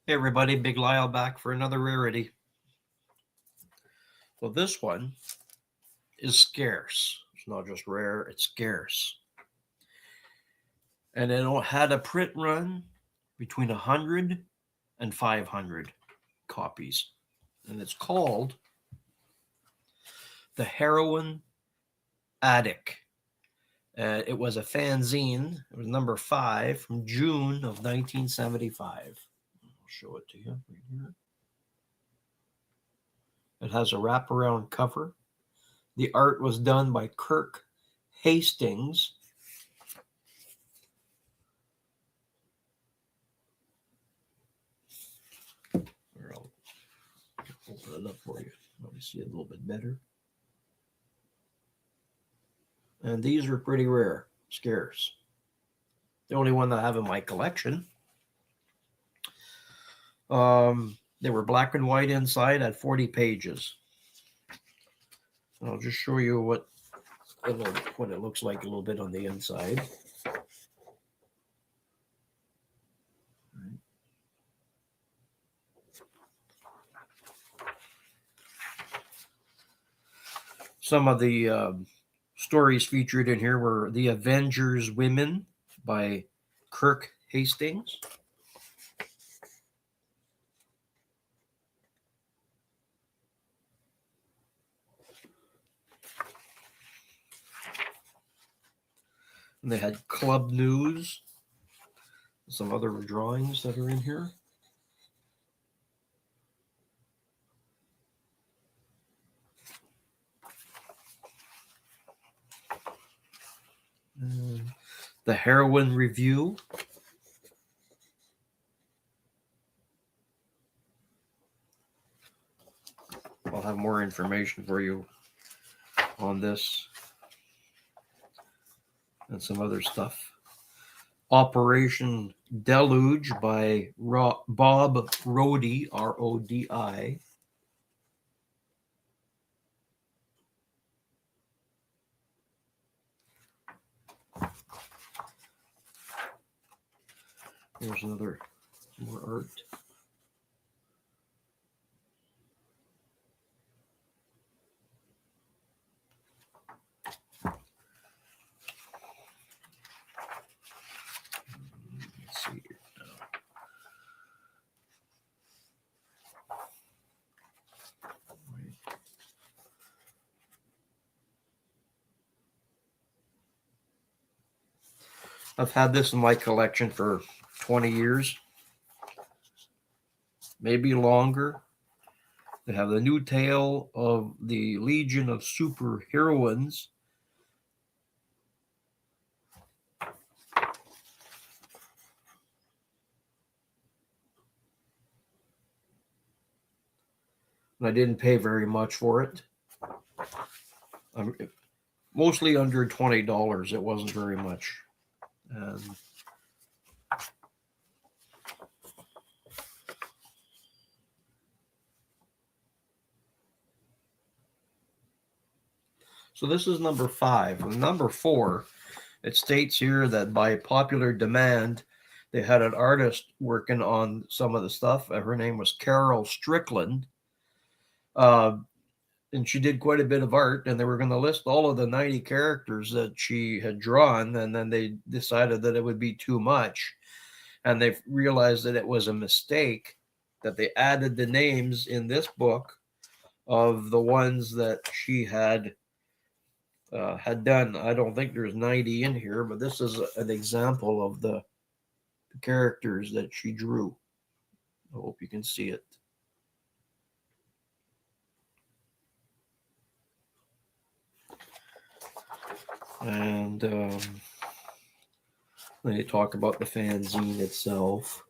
Hey everybody, Big Lyle back for another rarity. Well, this one is scarce. It's not just rare, it's scarce. And it had a print run between 100 and 500 copies. And it's called the Heroine Addict. It was a fanzine. It was number 5 from June of 1975. I'll show it to you right here. It has a wraparound cover. The art was done by Kirk Hastings. I'll open it up for you. Let me see it a little bit better. And these are pretty rare, scarce. The only one that I have in my collection. They were black and white inside at 40 pages. And I'll just show you what it looks like a little bit on the inside. Some of the stories featured in here were The Avengers Women by Kirk Hastings. And they had Club News, some other drawings that are in here. The Heroine Review. I'll have more information for you on this and some other stuff. Operation Deluge by Bob Rodi, R-O-D-I. Here's more art. Let's see here now. I've had this in my collection for 20 years, maybe longer. They have the new tale of the Legion of Super Heroines. I didn't pay very much for it. Mostly under $20. It wasn't very much. So this is number 5. And number 4, it states here that by popular demand, they had an artist working on some of the stuff. Her name was Carol Strickland. And she did quite a bit of art, and they were going to list all of the 90 characters that she had drawn, and then they decided that it would be too much. And they realized that it was a mistake, that they added the names in this book of the ones that she had done. I don't think there's 90 in here, but this is an example of the characters that she drew. I hope you can see it. And then they talk about the fanzine itself.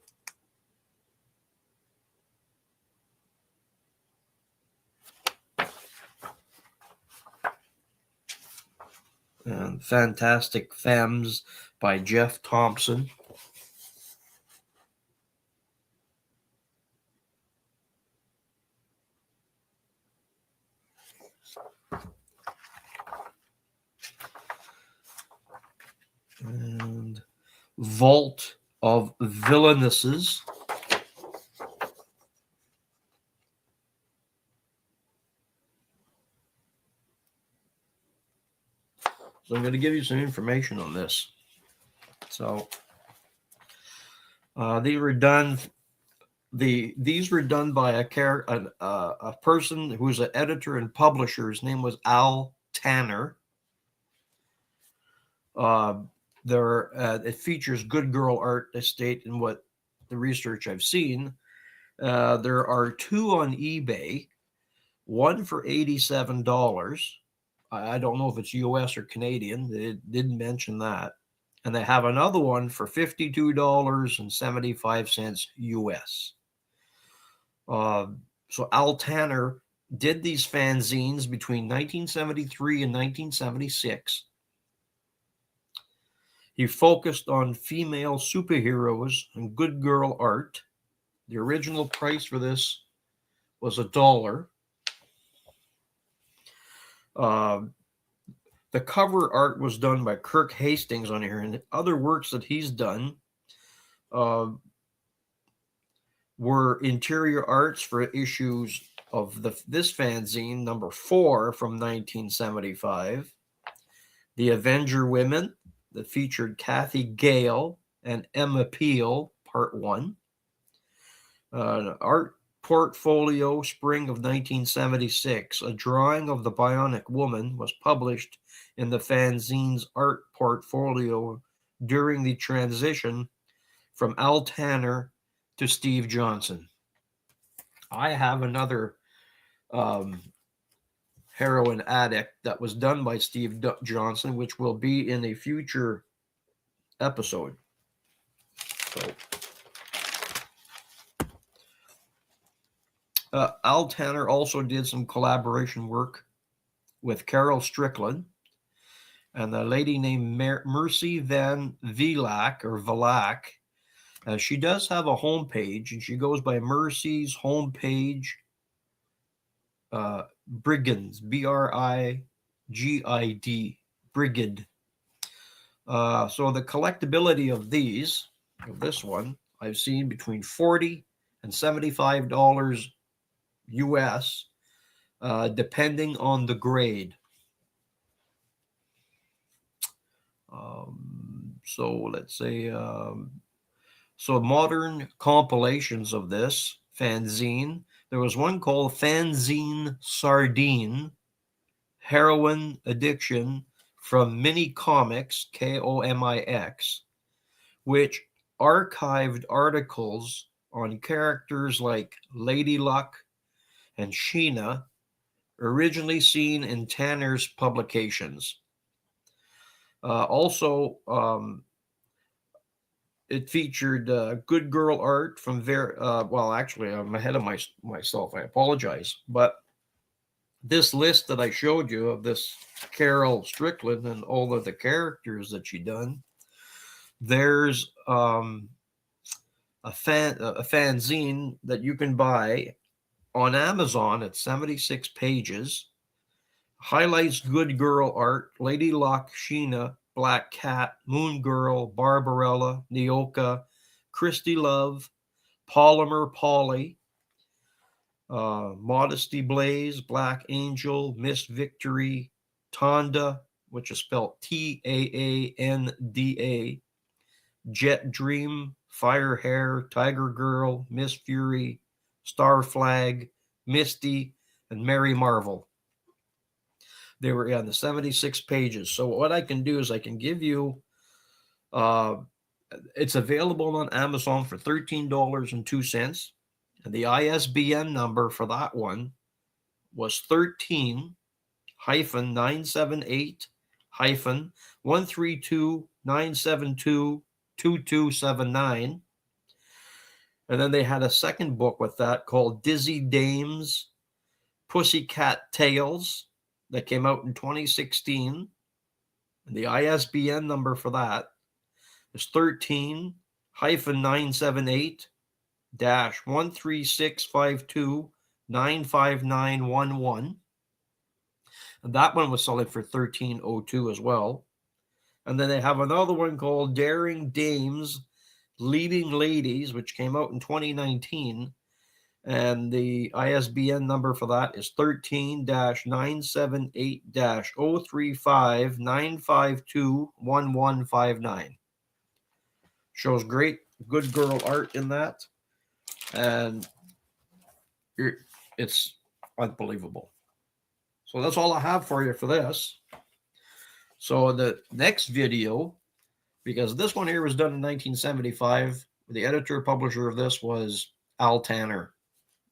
And Fantastic Femmes by Jeff Thompson. And Vault of Villainesses So I'm going to give you some information on this. So these were done by a person who was an editor and publisher. His name was Al Tanner. It features good girl art, I state, in what the research I've seen. There are two on eBay, one for $87. I don't know if it's US or Canadian. They didn't mention that. And they have another one for $52.75 US. So Al Tanner did these fanzines between 1973 and 1976. He focused on female superheroes and good girl art. The original price for this was $1. The cover art was done by Kirk Hastings on here, and other works that he's done were interior arts for issues of this fanzine, number 4 from 1975. The Avenger Women, that featured Kathy Gale and Emma Peel, part 1. Art portfolio, spring of 1976. A drawing of the Bionic Woman was published in the fanzine's art portfolio during the transition from Al Tanner to Steve Johnson. I have another Heroine Addict that was done by Steve Johnson, which will be in a future episode. So, Al Tanner also did some collaboration work with Carol Strickland and a lady named Mercy Van Vilak. She does have a homepage, and she goes by Mercy's Homepage Brigands, Brigid, Brigid. So the collectability of this one, I've seen between $40 and $75 US, depending on the grade. So let's say, so modern compilations of this fanzine. There was one called Fanzine Sardine, Heroine Addiction from Mini Comics, Komix, which archived articles on characters like Lady Luck and Sheena, originally seen in Tanner's publications. Also, it featured good girl art from well, actually, I'm ahead of myself. I apologize. But this list that I showed you of this Carol Strickland and all of the characters that she done, there's a fanzine that you can buy on Amazon at 76 pages. Highlights good girl art, Lady Luck, Sheena, Black Cat, Moon Girl, Barbarella, Neoka, Christy Love, Polymer Polly, Modesty Blaze, Black Angel, Miss Victory, Tonda, which is spelled Taanda, Jet Dream, Fire Hair, Tiger Girl, Miss Fury, Star Flag, Misty, and Mary Marvel. They were on the 76 pages. So what I can do is I can give you, it's available on Amazon for $13.02. And the ISBN number for that one was 13-978-132-972-2279. And then they had a second book with that called Dizzy Dames Pussycat Tales that came out in 2016. And the ISBN number for that is 13-978-13652-95911. And that one was selling for $13.02 as well. And then they have another one called Daring Dames Leading Ladies, which came out in 2019. And the ISBN number for that is 13-978-035-952-1159. Shows great, good girl art in that. And it's unbelievable. So that's all I have for you for this. So the next video, because this one here was done in 1975, the editor publisher of this was Al Tanner.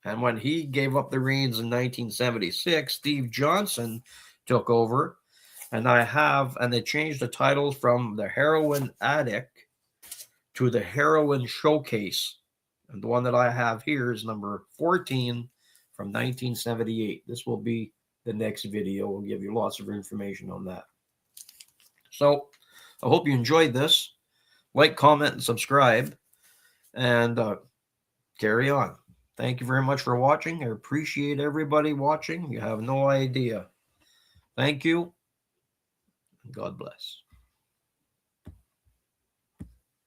And when he gave up the reins in 1976, Steve Johnson took over. And they changed the titles from the Heroine Addict to the Heroine Showcase. And the one that I have here is number 14 from 1978. This will be the next video. We'll give you lots of information on that. So I hope you enjoyed this. Like, comment, and subscribe. And carry on. Thank you very much for watching. I appreciate everybody watching. You have no idea. Thank you. God bless.